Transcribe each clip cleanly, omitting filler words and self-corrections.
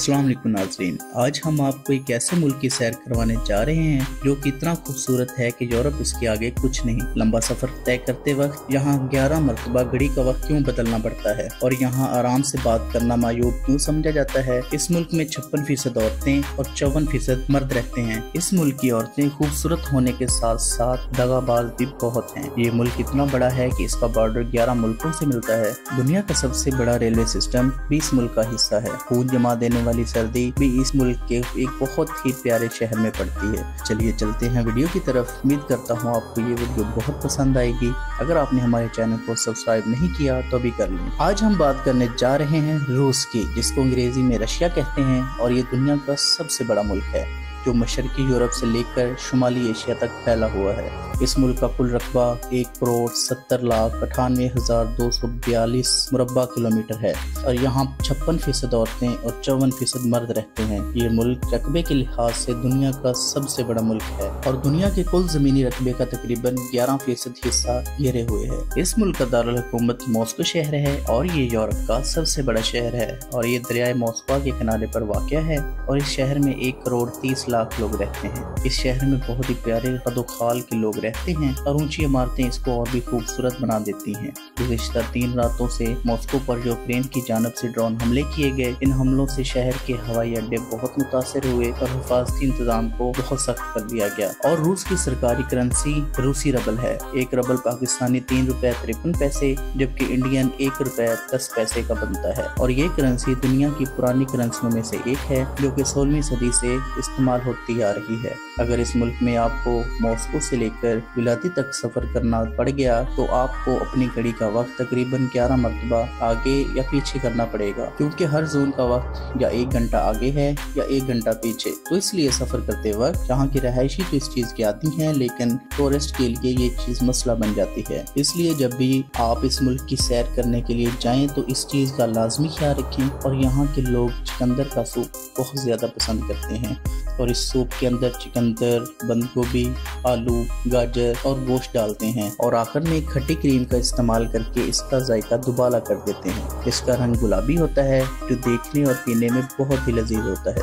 अस्सलाम वालेकुम नाज़रीन, आज हम आपको एक ऐसे मुल्क की सैर करवाने जा रहे हैं जो कि इतना खूबसूरत है कि यूरोप इसके आगे कुछ नहीं। लंबा सफर तय करते वक्त यहाँ 11 मरतबा घड़ी का वक्त क्यों बदलना पड़ता है और यहाँ आराम से बात करना मायूब क्यों समझा जाता है। इस मुल्क में 56% औरतें और 54% मर्द रहते हैं। इस मुल्क की औरतें खूबसूरत होने के साथ साथ दगाबाज भी बहुत हैं। ये मुल्क इतना बड़ा है कि इसका बॉर्डर 11 मुल्कों से मिलता है। दुनिया का सबसे बड़ा रेलवे सिस्टम भी इस मुल्क का हिस्सा है। खून जमा देने वाली सर्दी भी इस मुल्क के एक बहुत ही प्यारे शहर में पड़ती है। चलिए चलते हैं वीडियो की तरफ। उम्मीद करता हूँ आपको ये वीडियो बहुत पसंद आएगी। अगर आपने हमारे चैनल को सब्सक्राइब नहीं किया तो अभी कर लें। आज हम बात करने जा रहे हैं रूस की, जिसको अंग्रेजी में रशिया कहते हैं, और ये दुनिया का सबसे बड़ा मुल्क है जो मशरकी यूरोप से लेकर शुमाली एशिया तक फैला हुआ है। इस मुल्क का कुल रकबा 1,70,98,242 मुरब्बा किलोमीटर है और यहाँ 56% औरतें और 54% मर्द रहते हैं। ये मुल्क रकबे के लिहाज से दुनिया का सबसे बड़ा मुल्क है और दुनिया के कुल जमीनी रकबे का तकरीबन 11% हिस्सा घेरे हुए है। इस मुल्क का दारुल हुकूमत मॉस्को शहर है और ये यूरोप का सबसे बड़ा शहर है और ये दरियाए मॉस्को के किनारे पर वाक़या है और इस शहर में 1,30,00,000 लोग रहते हैं। इस शहर में बहुत ही प्यारे कदोखाल के लोग रहते हैं और ऊंची इमारतें इसको और भी खूबसूरत बना देती हैं। गुज़िश्ता 3 रातों से मॉस्को पर यूक्रेन की जानब से ड्रोन हमले किए गए। इन हमलों से शहर के हवाई अड्डे बहुत मुतासर हुए और हिफाजती इंतजाम को बहुत सख्त कर दिया गया। और रूस की सरकारी करेंसी रूसी रबल है। 1 रबल पाकिस्तानी 3 रुपए 53 पैसे जबकि इंडियन 1 रुपए 10 पैसे का बनता है और ये करेंसी दुनिया की पुरानी करेंसियों में से एक है जो कि 16वीं सदी से इस्तेमाल होती आ रही है। अगर इस मुल्क में आपको मॉस्को से लेकर बिलाती तक सफर करना पड़ गया तो आपको अपनी घड़ी का वक्त तकरीबन 11 मरतबा आगे या पीछे करना पड़ेगा, क्योंकि हर जोन का वक्त या 1 घंटा आगे है या 1 घंटा पीछे। तो इसलिए सफर करते वक्त यहाँ की रहायशी तो इस चीज की आती है, लेकिन टूरिस्ट के लिए ये चीज मसला बन जाती है। इसलिए जब भी आप इस मुल्क की सैर करने के लिए जाएं तो इस चीज का लाजमी ख्याल रखें। और यहाँ के लोग चिकंदर का सूप बहुत ज्यादा पसंद करते हैं और इस सूप के अंदर चिकंदर, बंद गोभी, आलू, गाजर और गोश्त डालते हैं और आखिर में खट्टी क्रीम का इस्तेमाल करके इसका जायका दुबाला कर देते हैं। इसका रंग गुलाबी होता है जो देखने और पीने में बहुत ही लजीज होता है।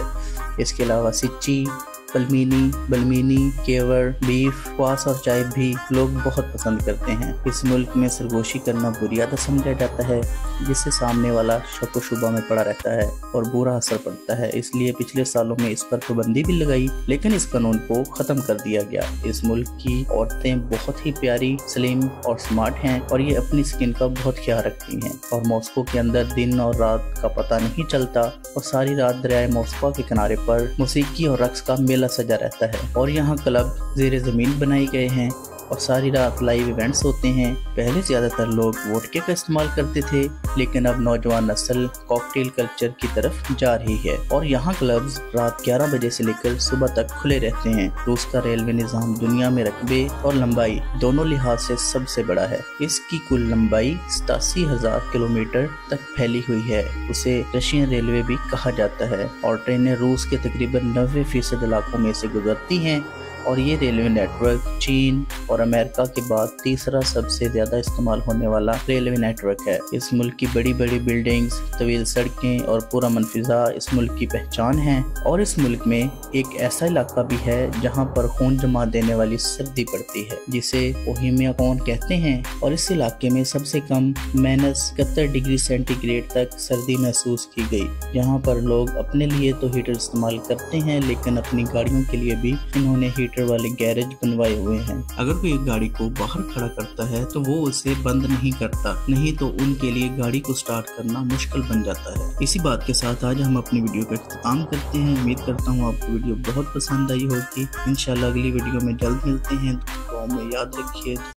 इसके अलावा सिच्ची, पलमीनी, बलमीनी, केवर, बीफ, क्वास और चाय भी लोग बहुत पसंद करते हैं। इस मुल्क में सरगोशी करना बुरी आदत समझा जाता है, जिससे सामने वाला शक व शुबा में पड़ा रहता है और बुरा असर पड़ता है। इसलिए पिछले सालों में इस पर पाबंदी भी लगाई, लेकिन इस कानून को खत्म कर दिया गया। इस मुल्क की औरतें बहुत ही प्यारी, स्लिम और स्मार्ट हैं और ये अपनी स्किन का बहुत ख्याल रखती हैं। और मॉस्को के अंदर दिन और रात का पता नहीं चलता और सारी रात दरियाए मॉस्को के किनारे पर मौसीकी और रक्स का मेला सजा रहता है। और यहाँ क्लब ज़ेरे ज़मीन बनाए गए हैं और सारी रात लाइव इवेंट्स होते हैं। पहले ज़्यादातर लोग वोडके का इस्तेमाल करते थे, लेकिन अब नौजवान नस्ल कॉकटेल कल्चर की तरफ जा रही है और यहाँ क्लब्स रात 11 बजे से लेकर सुबह तक खुले रहते हैं। रूस का रेलवे निज़ाम दुनिया में रकबे और लंबाई दोनों लिहाज से सबसे बड़ा है। इसकी कुल लंबाई 87,000 किलोमीटर तक फैली हुई है। उसे रशियन रेलवे भी कहा जाता है और ट्रेनें रूस के तकरीबन 90% इलाकों में से गुजरती हैं और ये रेलवे नेटवर्क चीन और अमेरिका के बाद तीसरा सबसे ज्यादा इस्तेमाल होने वाला रेलवे नेटवर्क है। इस मुल्क की बड़ी बड़ी बिल्डिंग्स, तवील सड़कें और पूरा फिजा इस मुल्क की पहचान है। और इस मुल्क में एक ऐसा इलाका भी है जहाँ पर खून जमा देने वाली सर्दी पड़ती है, जिसे बोहेमिया कौन कहते हैं। और इस इलाके में सबसे कम -71 डिग्री सेंटीग्रेड तक सर्दी महसूस की गई। यहाँ पर लोग अपने लिए तो हीटर इस्तेमाल करते हैं, लेकिन अपनी गाड़ियों के लिए भी इन्होंने हीटर वाले गैरेज बनवाए हुए हैं। अगर कोई गाड़ी को बाहर खड़ा करता है तो वो उसे बंद नहीं करता, नहीं तो उनके लिए गाड़ी को स्टार्ट करना मुश्किल बन जाता है। इसी बात के साथ आज हम अपनी वीडियो का इख्तिताम करते हैं। उम्मीद करता हूँ आपको वीडियो बहुत पसंद आई होगी। इंशाल्लाह अगली वीडियो में जल्द मिलते हैं। दुआओं में याद रखिए।